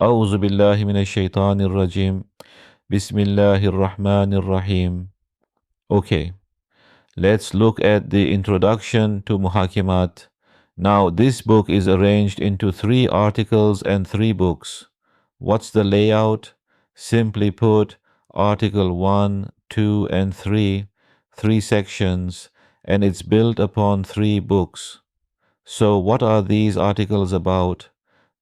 أعوذ بالله من الشيطان الرجيم. بسم الله الرحمن الرحيم. Okay, let's look at the introduction to Muhakemat. Now, this book is arranged into 3 articles and 3 books. What's the layout? Simply put, Article 1, 2, and 3, 3 sections, and it's built upon 3 books. So, what are these articles about?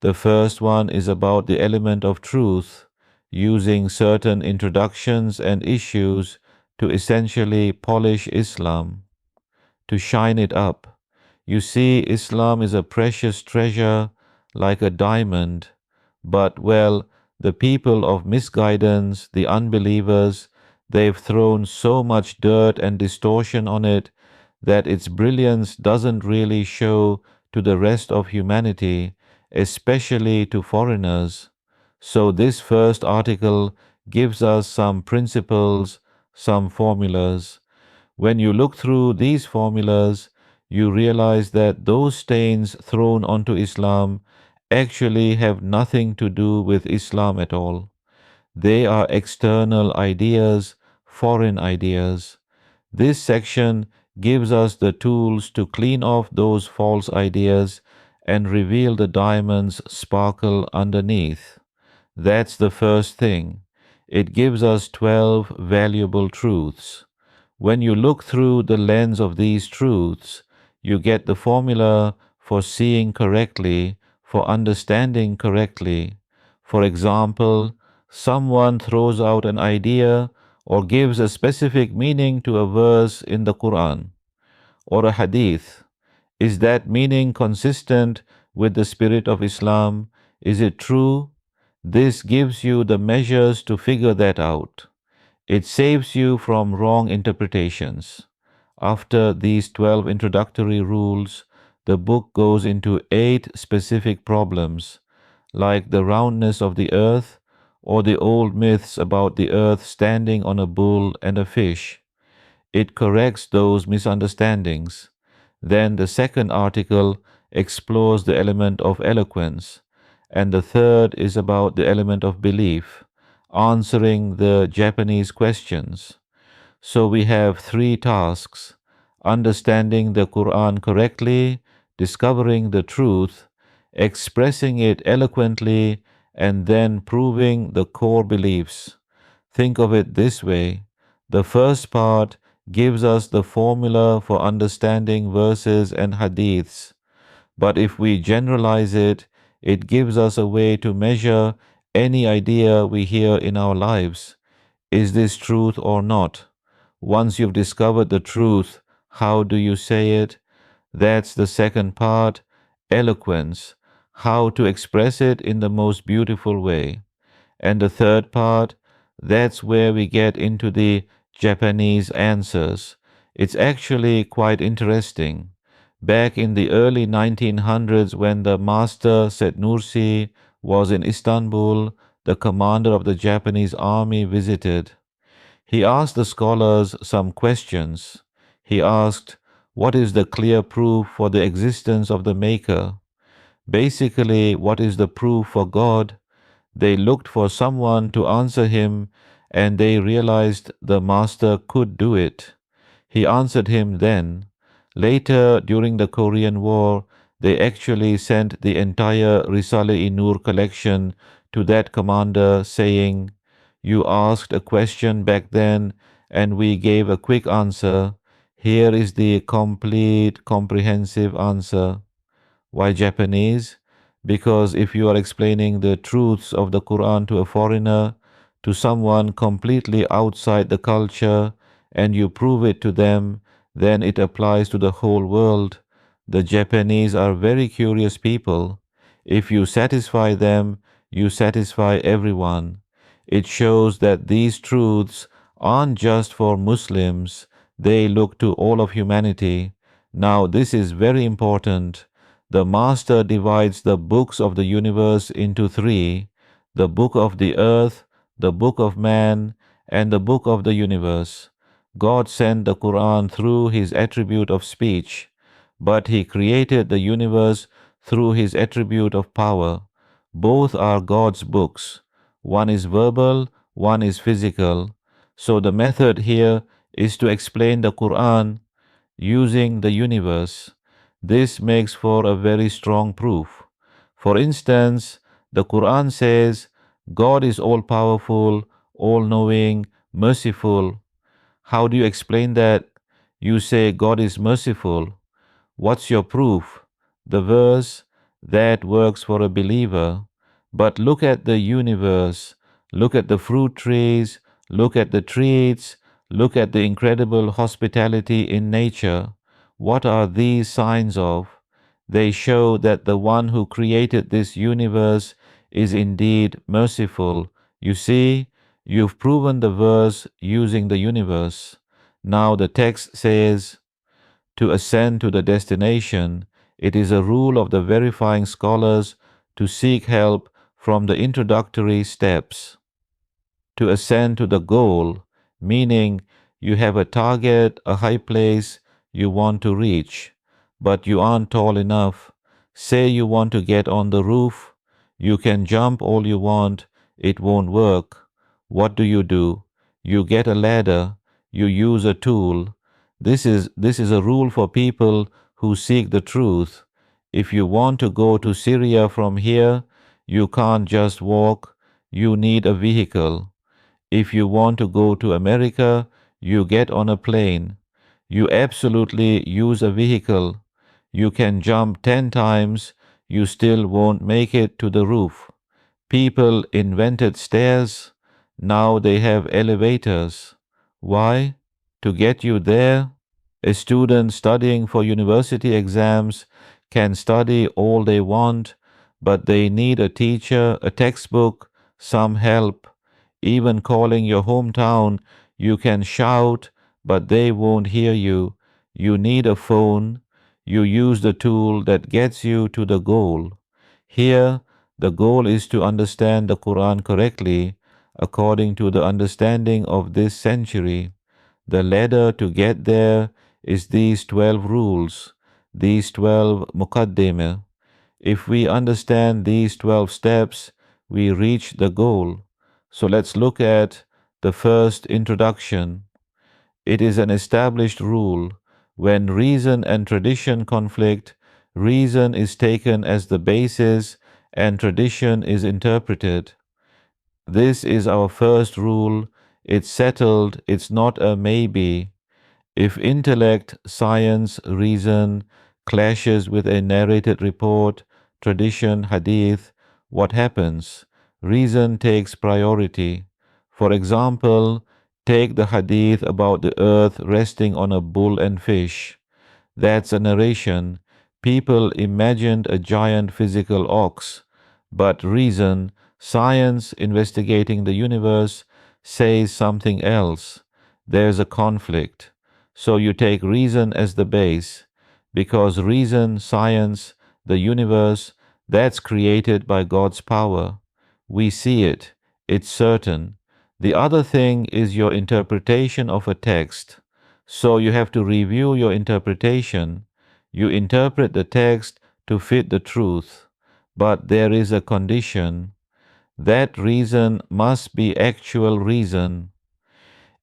The first one is about the element of truth, using certain introductions and issues to essentially polish Islam, to shine it up. You see, Islam is a precious treasure like a diamond, but, well, the people of misguidance, the unbelievers, they've thrown so much dirt and distortion on it that its brilliance doesn't really show to the rest of humanity, especially to foreigners. So, this first article gives us some principles, some formulas. When you look through these formulas, you realize that those stains thrown onto Islam actually have nothing to do with Islam at all. They are external ideas, foreign ideas. This section gives us the tools to clean off those false ideas and reveal the diamond's sparkle underneath. That's the first thing. It gives us 12 valuable truths. When you look through the lens of these truths, you get the formula for seeing correctly, for understanding correctly. For example, someone throws out an idea or gives a specific meaning to a verse in the Qur'an or a hadith. Is that meaning consistent with the spirit of Islam? Is it true? This gives you the measures to figure that out. It saves you from wrong interpretations. After these 12 introductory rules, the book goes into 8 specific problems, like the roundness of the earth or the old myths about the earth standing on a bull and a fish. It corrects those misunderstandings. Then the second article explores the element of eloquence, and the third is about the element of belief, answering the Japanese questions. So we have 3 tasks: understanding the Quran correctly, discovering the truth, expressing it eloquently, and then proving the core beliefs. Think of it this way: the first part gives us the formula for understanding verses and hadiths, but if we generalize it, it gives us a way to measure any idea we hear in our lives. Is this truth or not? Once you've discovered the truth, how do you say it? That's the second part, eloquence, how to express it in the most beautiful way. And the third part, that's where we get into the Japanese answers. It's actually quite interesting. Back in the early 1900s, when the master Said Nursi was in Istanbul, the commander of the Japanese army visited. He asked the scholars some questions. He asked, "What is the clear proof for the existence of the Maker?" Basically, what is the proof for God? They looked for someone to answer him, and they realized the master could do it. He answered him then. Later, during the Korean War, they actually sent the entire RİSALE-İ Nur collection to that commander, saying, "You asked a question back then, and we gave a quick answer. Here is the complete, comprehensive answer." Why Japanese? Because if you are explaining the truths of the Quran to a foreigner, to someone completely outside the culture, and you prove it to them, then it applies to the whole world. The Japanese are very curious people. If you satisfy them, you satisfy everyone. It shows that these truths aren't just for Muslims, they look to all of humanity. Now, this is very important. The Master divides the books of the universe into 3: the book of the earth, the book of man, and the book of the universe. God sent the Quran through his attribute of speech, but he created the universe through his attribute of power. Both are God's books. One is verbal, one is physical. So the method here is to explain the Qur'an using the universe. This makes for a very strong proof. For instance, the Quran says God is all powerful, all knowing, merciful. How do you explain that? You say God is merciful. What's your proof? The verse that works for a believer. But look at the universe. Look at the fruit trees. Look at the trees. Look at the incredible hospitality in nature. What are these signs of? They show that the one who created this universe is indeed merciful. You see, you've proven the verse using the universe. Now the text says, to ascend to the destination, it is a rule of the verifying scholars to seek help from the introductory steps. To ascend to the goal, meaning you have a target, a high place you want to reach, but you aren't tall enough. Say you want to get on the roof. You can jump all you want, it won't work. What do? You get a ladder, you use a tool. This is a rule for people who seek the truth. If you want to go to Syria from here, you can't just walk, you need a vehicle. If you want to go to America, you get on a plane. You absolutely use a vehicle. You can jump 10 times, you still won't make it to the roof. People invented stairs, now they have elevators. Why? To get you there? A student studying for university exams can study all they want, but they need a teacher, a textbook, some help. Even calling your hometown, you can shout, but they won't hear you. You need a phone. You use the tool that gets you to the goal. Here, the goal is to understand the Quran correctly, according to the understanding of this century. The ladder to get there is these 12 rules, these 12 muqaddimah. If we understand these 12 steps, we reach the goal. So let's look at the first introduction. It is an established rule. When reason and tradition conflict, reason is taken as the basis and tradition is interpreted. This is our first rule. It's settled. It's not a maybe. If intellect, science, reason clashes with a narrated report, tradition, hadith, what happens? Reason takes priority. For example, take the hadith about the earth resting on a bull and fish. That's a narration. People imagined a giant physical ox, but reason, science investigating the universe, says something else. There's a conflict. So you take reason as the base, because reason, science, the universe, that's created by God's power. We see it. It's certain. The other thing is your interpretation of a text. So you have to review your interpretation. You interpret the text to fit the truth. But there is a condition. That reason must be actual reason.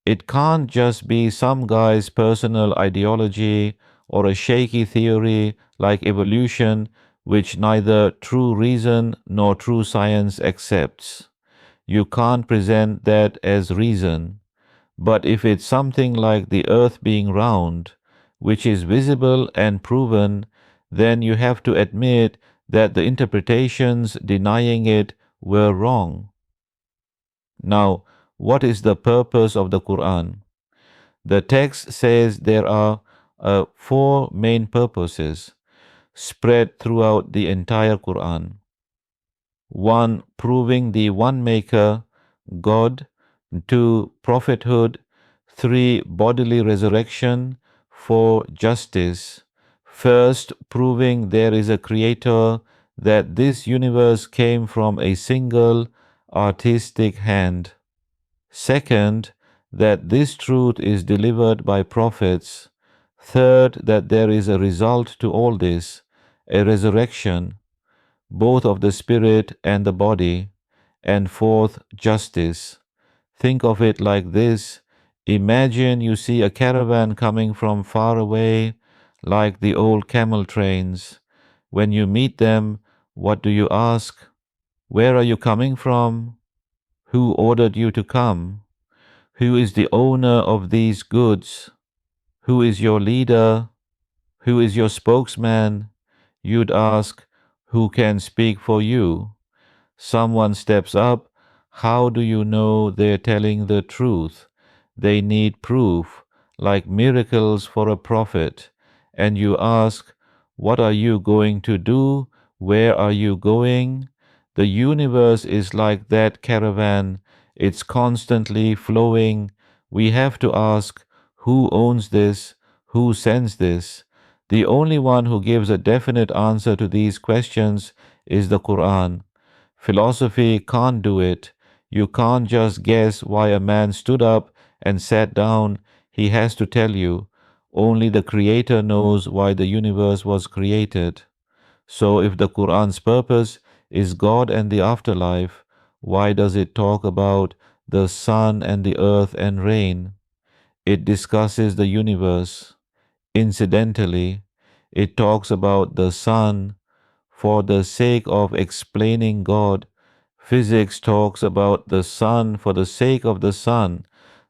It can't just be some guy's personal ideology or a shaky theory like evolution, which neither true reason nor true science accepts. You can't present that as reason. But if it's something like the earth being round, which is visible and proven, then you have to admit that the interpretations denying it were wrong. Now, what is the purpose of the Quran? The text says there are four main purposes spread throughout the entire Quran. 1. Proving the one maker, God. 2. Prophethood. 3. Bodily resurrection. 4. Justice. First, proving there is a creator, that this universe came from a single artistic hand. Second, that this truth is delivered by prophets. Third, that there is a result to all this, a resurrection. both of the spirit and the body, and fourth, justice. Think of it like this. Imagine you see a caravan coming from far away, like the old camel trains. When you meet them, what do you ask? Where are you coming from? Who ordered you to come? Who is the owner of these goods? Who is your leader? Who is your spokesman? You'd ask, who can speak for you? Someone steps up. How do you know they're telling the truth? They need proof, like miracles for a prophet. And you ask, what are you going to do? Where are you going? The universe is like that caravan. It's constantly flowing. We have to ask, who owns this? Who sends this? The only one who gives a definite answer to these questions is the Qur'an. Philosophy can't do it. You can't just guess why a man stood up and sat down. He has to tell you. Only the Creator knows why the universe was created. So if the Qur'an's purpose is God and the afterlife, why does it talk about the sun and the earth and rain? It discusses the universe. Incidentally, it talks about the sun for the sake of explaining God. Physics talks about the sun for the sake of the sun.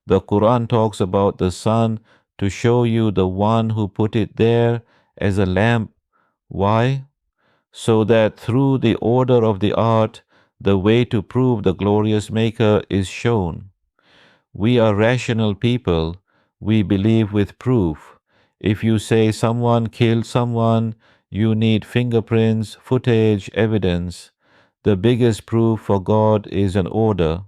The Quran talks about the sun to show you the one who put it there as a lamp. Why? So that through the order of the art, the way to prove the glorious Maker is shown. We are rational people. We believe with proof. If you say someone killed someone, you need fingerprints, footage, evidence. The biggest proof for God is an order,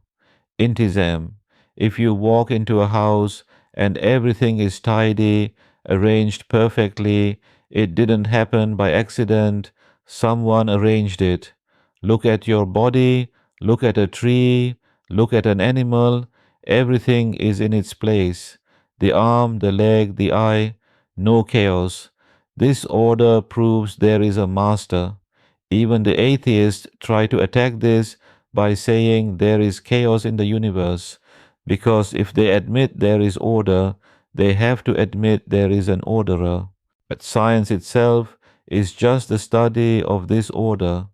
intizam. If you walk into a house and everything is tidy, arranged perfectly, it didn't happen by accident, someone arranged it. Look at your body, look at a tree, look at an animal, everything is in its place. The arm, the leg, the eye, no chaos. This order proves there is a master. Even the atheists try to attack this by saying there is chaos in the universe, because if they admit there is order, they have to admit there is an orderer. But science itself is just the study of this order.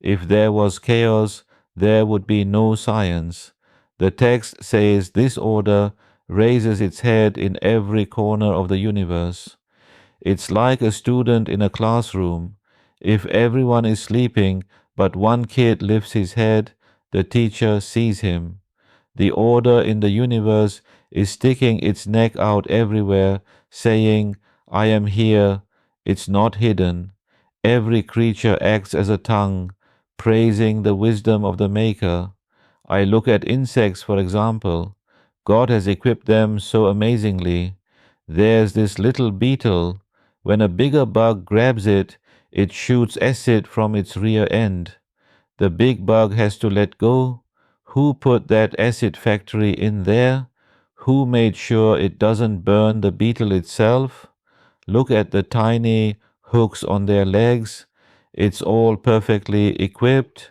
If there was chaos, there would be no science. The text says this order raises its head in every corner of the universe. It's like a student in a classroom. If everyone is sleeping but one kid lifts his head, the teacher sees him. The order in the universe is sticking its neck out everywhere, saying, I am here. It's not hidden. Every creature acts as a tongue, praising the wisdom of the Maker. I look at insects, for example. God has equipped them so amazingly. There's this little beetle. When a bigger bug grabs it, it shoots acid from its rear end. The big bug has to let go. Who put that acid factory in there? Who made sure it doesn't burn the beetle itself? Look at the tiny hooks on their legs. It's all perfectly equipped.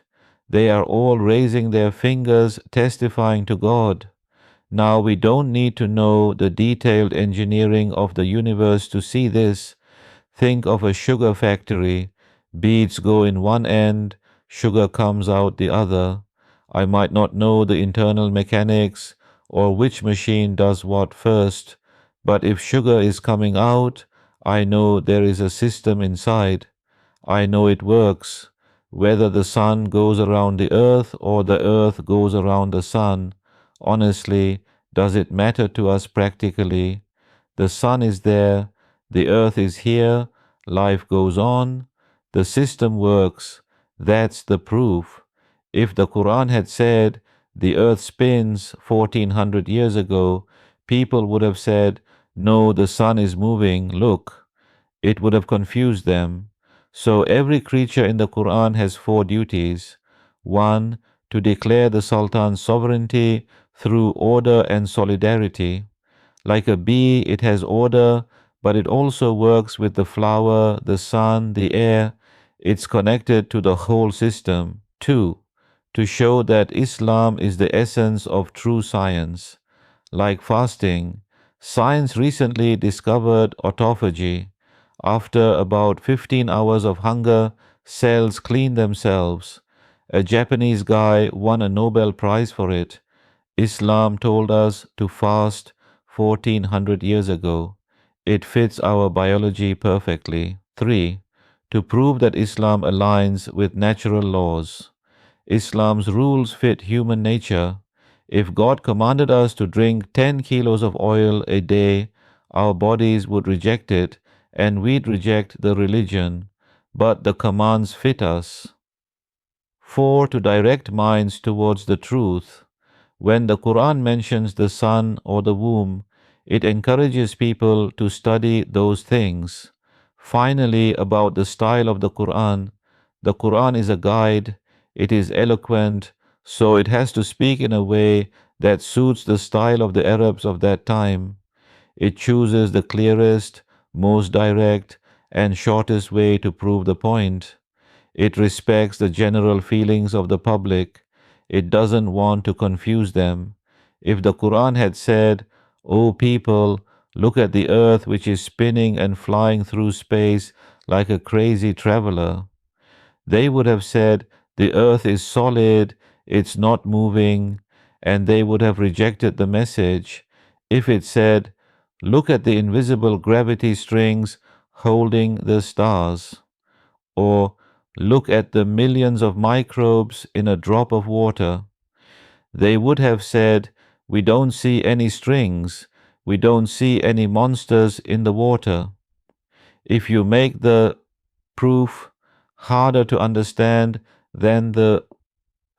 They are all raising their fingers, testifying to God. Now we don't need to know the detailed engineering of the universe to see this. Think of a sugar factory. Beads go in one end, sugar comes out the other. I might not know the internal mechanics or which machine does what first, but if sugar is coming out, I know there is a system inside. I know it works. Whether the sun goes around the earth or the earth goes around the sun, honestly, does it matter to us practically? The sun is there, the earth is here, life goes on, the system works. That's the proof. If the Quran had said the earth spins 1400 years ago, people would have said, no, the sun is moving, look. It would have confused them. So every creature in the Quran has four duties. One, to declare the Sultan's sovereignty through order and solidarity. Like a bee, it has order, but it also works with the flower, the sun, the air. It's connected to the whole system. 2. To show that Islam is the essence of true science. Like fasting, science recently discovered autophagy. After about 15 hours of hunger, cells clean themselves. A Japanese guy won a Nobel Prize for it. Islam told us to fast 1400 years ago. It fits our biology perfectly. 3. To prove that Islam aligns with natural laws. Islam's rules fit human nature. If God commanded us to drink 10 kilos of oil a day, our bodies would reject it and we'd reject the religion. But the commands fit us. 4. To direct minds towards the truth. When the Quran mentions the sun or the womb, it encourages people to study those things. Finally, about the style of the Quran is a guide, it is eloquent, so it has to speak in a way that suits the style of the Arabs of that time. It chooses the clearest, most direct, and shortest way to prove the point. It respects the general feelings of the public. It doesn't want to confuse them. If the Quran had said, "O people, look at the earth which is spinning and flying through space like a crazy traveler," they would have said, "The earth is solid, it's not moving," and they would have rejected the message. If it said, "Look at the invisible gravity strings holding the stars," or "Look at the millions of microbes in a drop of water," they would have said, "We don't see any strings, we don't see any monsters in the water." If you make the proof harder to understand than the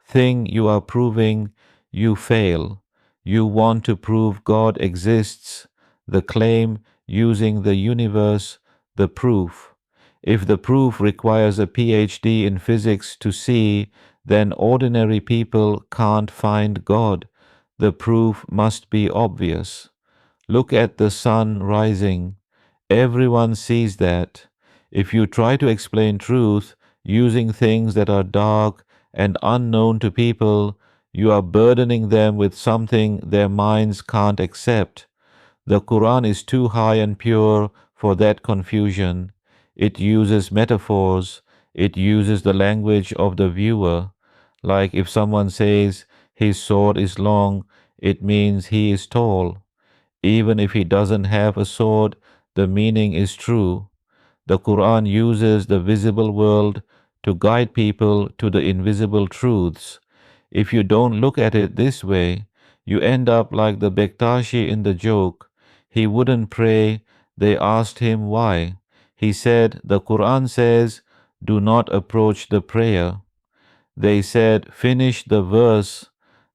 thing you are proving, you fail. You want to prove God exists, the claim using the universe, the proof. If the proof requires a PhD in physics to see, then ordinary people can't find God. The proof must be obvious. Look at the sun rising. Everyone sees that. If you try to explain truth using things that are dark and unknown to people, you are burdening them with something their minds can't accept. The Quran is too high and pure for that confusion. It uses metaphors. It uses the language of the viewer. Like if someone says his sword is long, it means he is tall. Even if he doesn't have a sword, the meaning is true. The Quran uses the visible world to guide people to the invisible truths. If you don't look at it this way, you end up like the Bektashi in the joke. He wouldn't pray. They asked him why. He said, "The Quran says, do not approach the prayer." They said, "Finish the verse."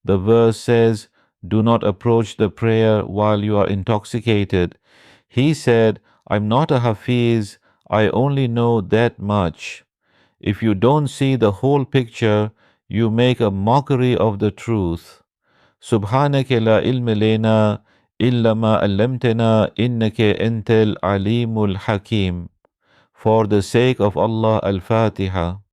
The verse says, "Do not approach the prayer while you are intoxicated." He said, "I'm not a Hafiz, I only know that much." If you don't see the whole picture, you make a mockery of the truth. Subhanaka la ilma lana illa ma allamtana innaka antal alimul hakim. For the sake of Allah, Al-Fatiha.